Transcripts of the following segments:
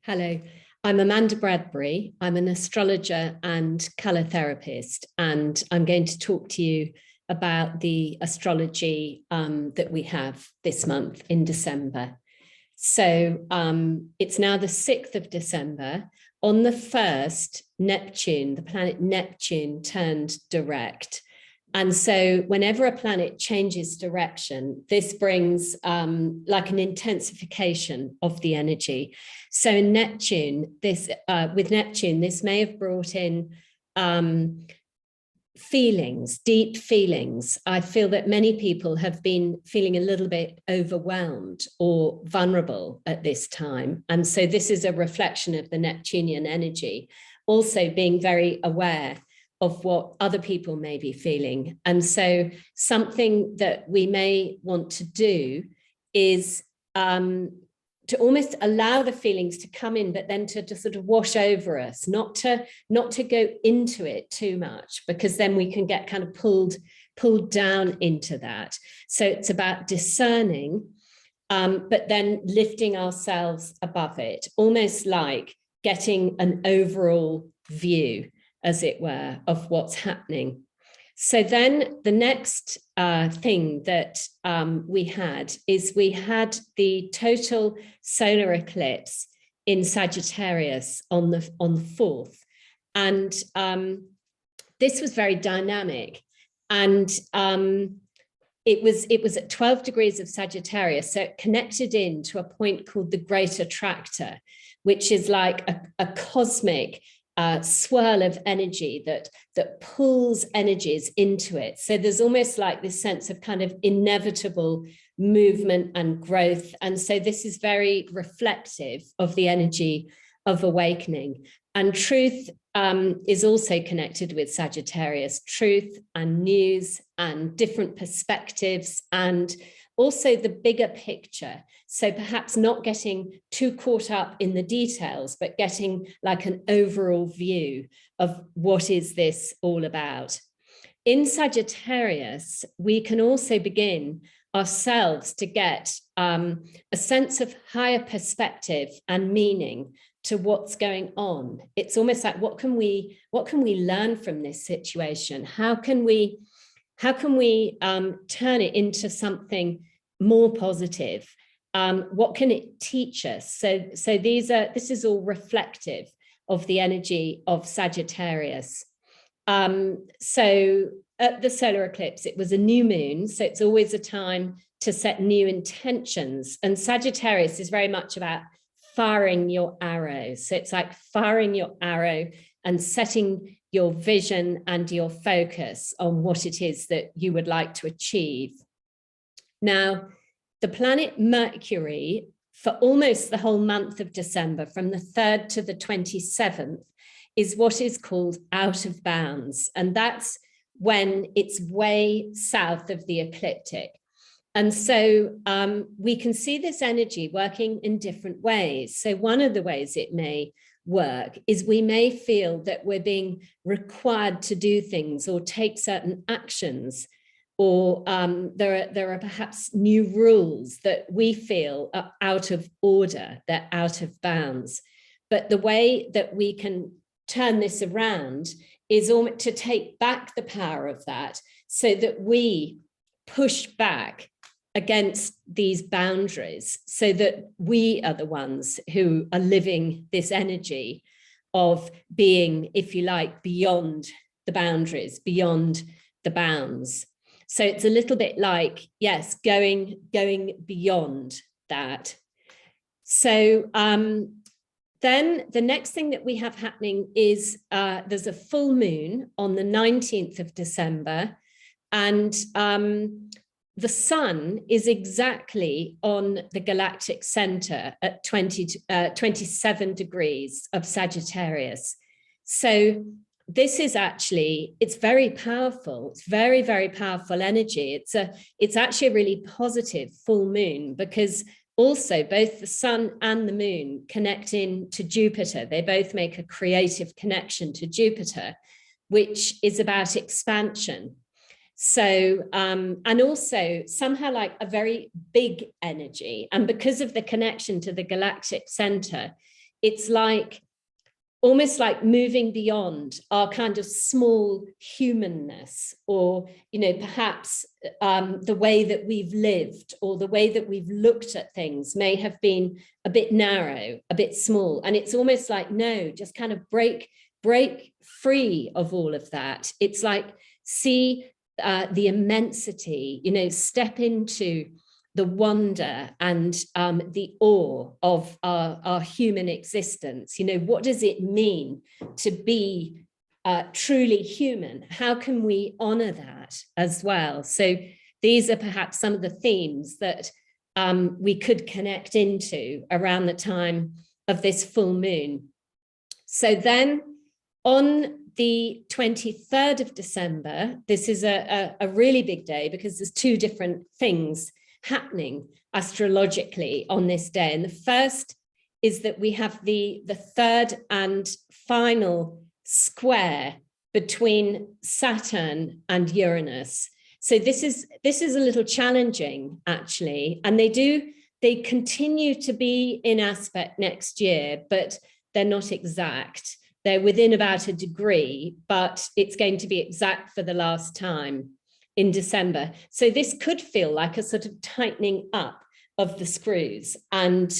Hello, I'm Amanda Bradbury. I'm an astrologer and colour therapist, and I'm going to talk to you about the astrology that we have this month in December. So it's now the 6th of December. On the 1st, Neptune, the planet Neptune, turned direct. And so whenever a planet changes direction, this brings like an intensification of the energy. So Neptune, with Neptune, this may have brought in feelings, deep feelings. I feel that many people have been feeling a little bit overwhelmed or vulnerable at this time. And so this is a reflection of the Neptunian energy, also being very aware of what other people may be feeling. And so something that we may want to do is to almost allow the feelings to come in, but then to just sort of wash over us, not to go into it too much, because then we can get kind of pulled down into that. So it's about discerning, but then lifting ourselves above it, almost like getting an overall view, as it were, of what's happening. So then the next thing that we had the total solar eclipse in Sagittarius on the 4th. And this was very dynamic. And it was at 12 degrees of Sagittarius. So it connected in to a point called the Great Attractor, which is like a cosmic swirl of energy that pulls energies into it. So there's almost like this sense of kind of inevitable movement and growth. And so this is very reflective of the energy of awakening. And truth is also connected with Sagittarius, truth and news and different perspectives, and also the bigger picture. So perhaps not getting too caught up in the details, but getting like an overall view of what is this all about. In Sagittarius, we can also begin ourselves to get a sense of higher perspective and meaning to what's going on. It's almost like, what can we learn from this situation? How can we turn it into something more positive? What can it teach us? So this is all reflective of the energy of Sagittarius. So at the solar eclipse, it was a new moon. So it's always a time to set new intentions. And Sagittarius is very much about firing your arrow. So it's like firing your arrow and setting your vision and your focus on what it is that you would like to achieve. Now, the planet Mercury, for almost the whole month of December, from the 3rd to the 27th, is what is called out of bounds. And that's when it's way south of the ecliptic. And so we can see this energy working in different ways. So one of the ways it may work is we may feel that we're being required to do things or take certain actions, or there are perhaps new rules that we feel are out of order, they're out of bounds. But the way that we can turn this around is to take back the power of that, so that we push back against these boundaries, so that we are the ones who are living this energy of being, if you like, beyond the boundaries, beyond the bounds. So it's a little bit like, yes, going beyond that. So then the next thing that we have happening is there's a full moon on the 19th of December, and the sun is exactly on the galactic center at 27 degrees of Sagittarius. So this is actually, it's very powerful. It's very, very powerful energy. It's actually a really positive full moon, because also both the sun and the moon connect in to Jupiter. They both make a creative connection to Jupiter, which is about expansion. So, and also somehow like a very big energy. And because of the connection to the galactic center, it's like almost like moving beyond our kind of small humanness, or, you know, perhaps the way that we've lived or the way that we've looked at things may have been a bit narrow, a bit small. And it's almost like, no, just kind of break free of all of that. It's like, see the immensity, you know, step into the wonder and the awe of our human existence. You know, what does it mean to be truly human? How can we honor that as well? So these are perhaps some of the themes that we could connect into around the time of this full moon. So then on the 23rd of December, this is a really big day because there's two different things happening astrologically on this day. And the first is that we have the third and final square between Saturn and Uranus. So this is a little challenging, actually, and they continue to be in aspect next year, but they're not exact. They're within about a degree, but it's going to be exact for the last time in December. So this could feel like a sort of tightening up of the screws. And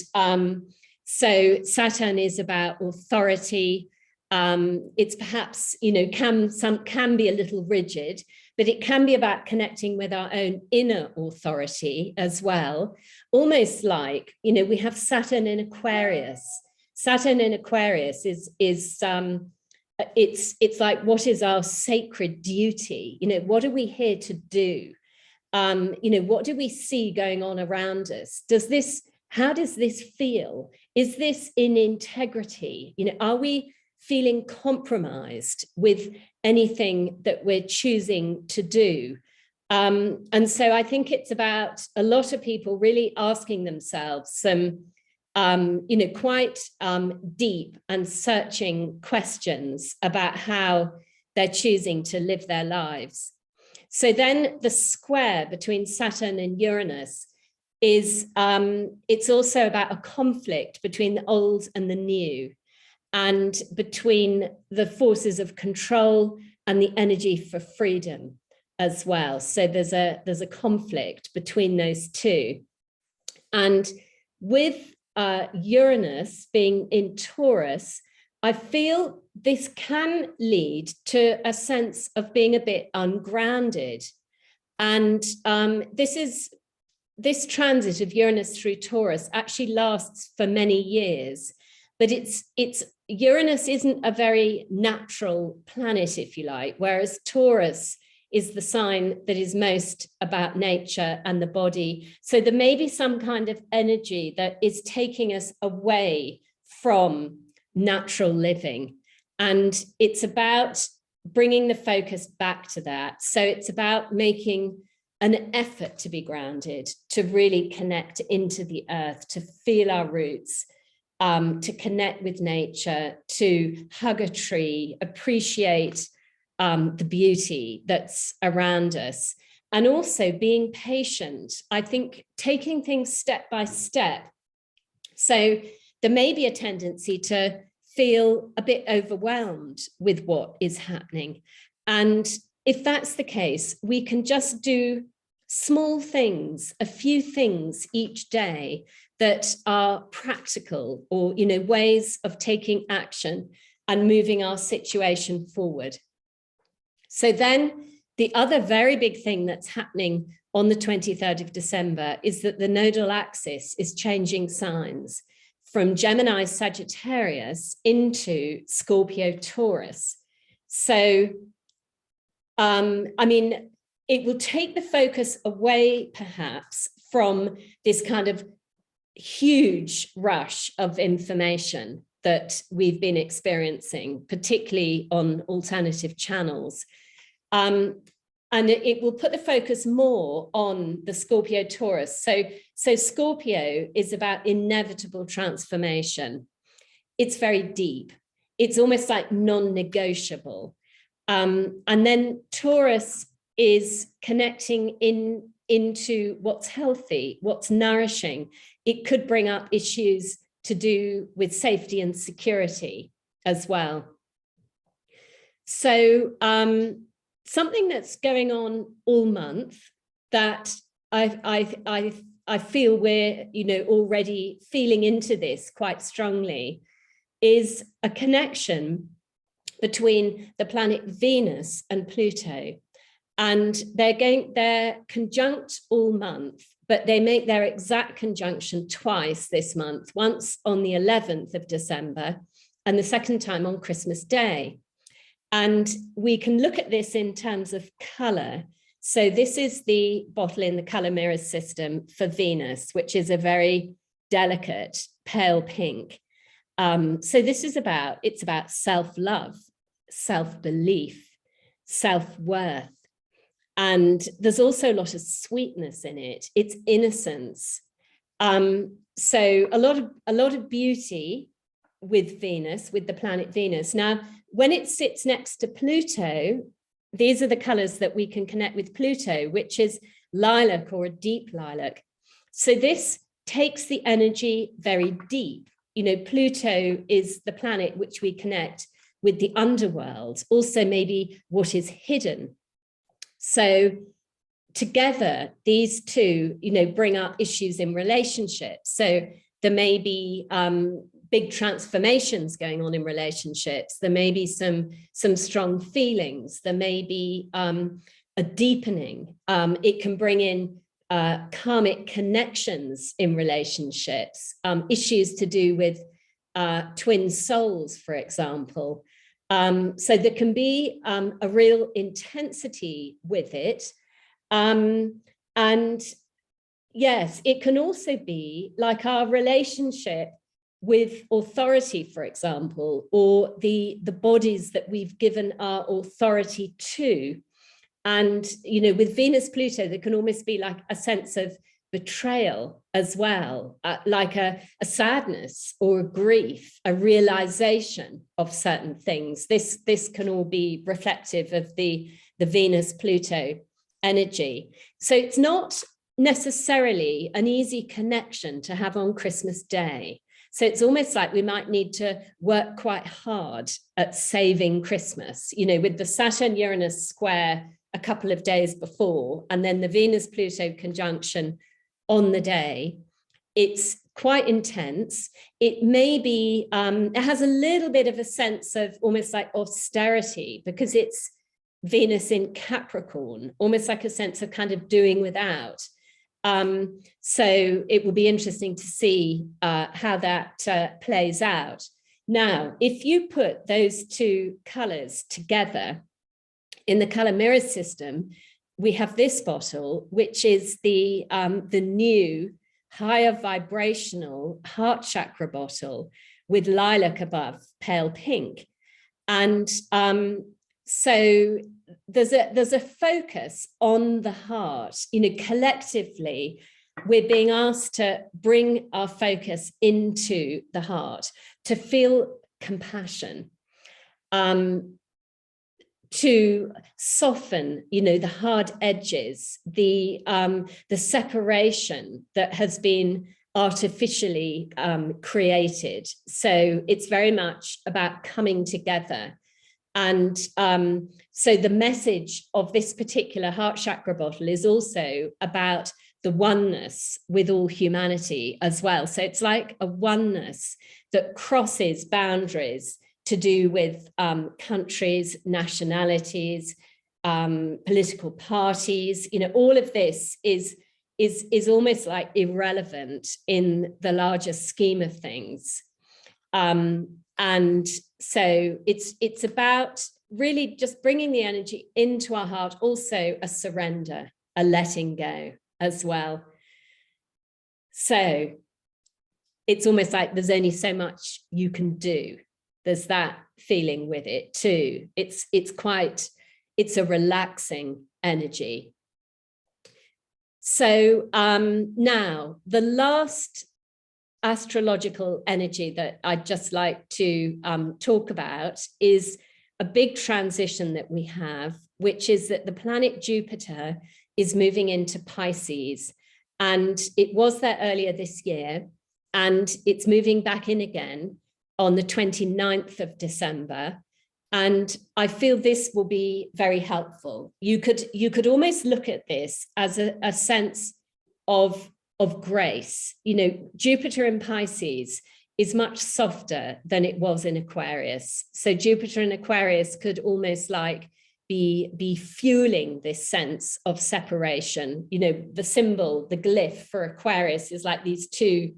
so Saturn is about authority. It's perhaps, you know, can be a little rigid, but it can be about connecting with our own inner authority as well. Almost like, you know, we have Saturn in Aquarius. Saturn in Aquarius is it's like, what is our sacred duty? You know, what are we here to do? You know, what do we see going on around us? How does this feel? Is this in integrity? You know, are we feeling compromised with anything that we're choosing to do? And so I think it's about a lot of people really asking themselves some you know, quite deep and searching questions about how they're choosing to live their lives. So then the square between Saturn and Uranus is, it's also about a conflict between the old and the new, and between the forces of control and the energy for freedom as well. So there's a conflict between those two. And with Uranus being in Taurus, I feel this can lead to a sense of being a bit ungrounded. And this transit of Uranus through Taurus actually lasts for many years, but Uranus isn't a very natural planet, if you like, whereas Taurus is the sign that is most about nature and the body. So there may be some kind of energy that is taking us away from natural living. And it's about bringing the focus back to that. So it's about making an effort to be grounded, to really connect into the earth, to feel our roots, to connect with nature, to hug a tree, appreciate the beauty that's around us, and also being patient. I think taking things step by step. So there may be a tendency to feel a bit overwhelmed with what is happening. And if that's the case, we can just do small things, a few things each day that are practical, or, you know, ways of taking action and moving our situation forward. So then the other very big thing that's happening on the 23rd of December is that the nodal axis is changing signs from Gemini Sagittarius into Scorpio Taurus. So, I mean, it will take the focus away perhaps from this kind of huge rush of information that we've been experiencing, particularly on alternative channels. And it will put the focus more on the Scorpio Taurus. So Scorpio is about inevitable transformation. It's very deep. It's almost like non-negotiable. And then Taurus is connecting into what's healthy, what's nourishing. It could bring up issues to do with safety and security as well. So something that's going on all month that I feel we're, you know, already feeling into this quite strongly is a connection between the planet Venus and Pluto. And they're conjunct all month, but they make their exact conjunction twice this month, once on the 11th of December and the second time on Christmas Day. And we can look at this in terms of color. So this is the bottle in the color mirrors system for Venus, which is a very delicate pale pink. So this is it's about self-love, self-belief, self-worth. And there's also a lot of sweetness in it. It's innocence. So a lot of beauty with Venus, with the planet Venus. Now, when it sits next to Pluto, these are the colors that we can connect with Pluto, which is lilac or a deep lilac. So this takes the energy very deep. You know, Pluto is the planet which we connect with the underworld, also maybe what is hidden. So together, these two, you know, bring up issues in relationships. So there may be big transformations going on in relationships. There may be some strong feelings. There may be a deepening. It can bring in karmic connections in relationships, issues to do with twin souls, for example. So there can be a real intensity with it. And yes, it can also be like our relationship with authority, for example, or the bodies that we've given our authority to. And, you know, with Venus Pluto, there can almost be like a sense of betrayal as well, like a sadness or a grief, a realization of certain things. This can all be reflective of the Venus Pluto energy. So it's not necessarily an easy connection to have on Christmas Day. So it's almost like we might need to work quite hard at saving Christmas, you know, with the Saturn Uranus square a couple of days before, and then the Venus Pluto conjunction on the day. It's quite intense. It may be, it has a little bit of a sense of almost like austerity because it's Venus in Capricorn, almost like a sense of kind of doing without. So it will be interesting to see how that plays out. Now, if you put those two colors together in the color mirror system, we have this bottle, which is the new higher vibrational heart chakra bottle with lilac above, pale pink. And so there's a focus on the heart. You know, collectively, we're being asked to bring our focus into the heart, to feel compassion, to soften, you know, the hard edges, the separation that has been artificially created. So it's very much about coming together. And so the message of this particular heart chakra bottle is also about the oneness with all humanity as well. So it's like a oneness that crosses boundaries to do with countries, nationalities, political parties. You know, all of this is almost like irrelevant in the larger scheme of things. And so it's about really just bringing the energy into our heart, also a surrender, a letting go as well. So it's almost like there's only so much you can do. There's that feeling with it too. It's a relaxing energy. So now the last astrological energy that I'd just like to talk about is a big transition that we have, which is that the planet Jupiter is moving into Pisces. And it was there earlier this year. and it's moving back in again on the 29th of December. And I feel this will be very helpful. You could almost look at this as a sense of grace. You know, Jupiter in Pisces is much softer than it was in Aquarius. So Jupiter in Aquarius could almost like be fueling this sense of separation. You know, the symbol, the glyph for Aquarius is like these two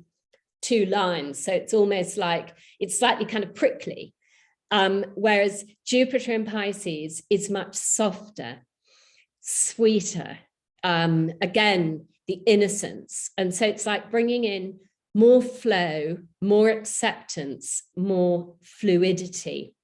lines. So it's almost like it's slightly kind of prickly. Whereas Jupiter in Pisces is much softer, sweeter. Again, the innocence. And so it's like bringing in more flow, more acceptance, more fluidity.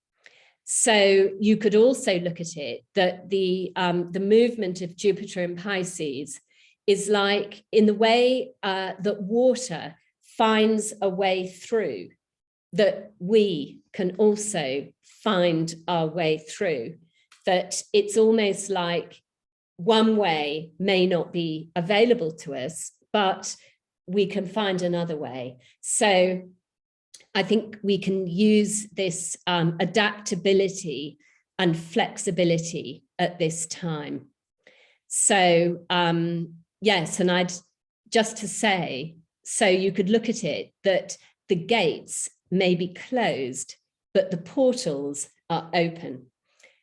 So you could also look at it that the movement of Jupiter in Pisces is like in the way that water finds a way through, that we can also find our way through, that it's almost like one way may not be available to us, but we can find another way. So I think we can use this adaptability and flexibility at this time. So yes, and I'd just to say, so you could look at it that the gates may be closed, but the portals are open.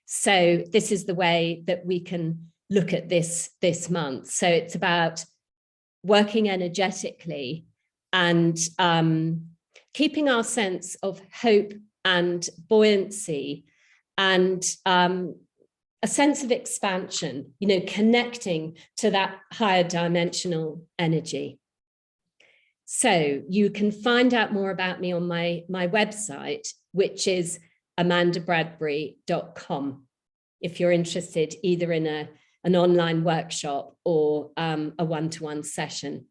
So this is the way that we can look at this month. So it's about working energetically and keeping our sense of hope and buoyancy and a sense of expansion, you know, connecting to that higher dimensional energy. So you can find out more about me on my website, which is amandabradbury.com, if you're interested either in an online workshop or a one-to-one session.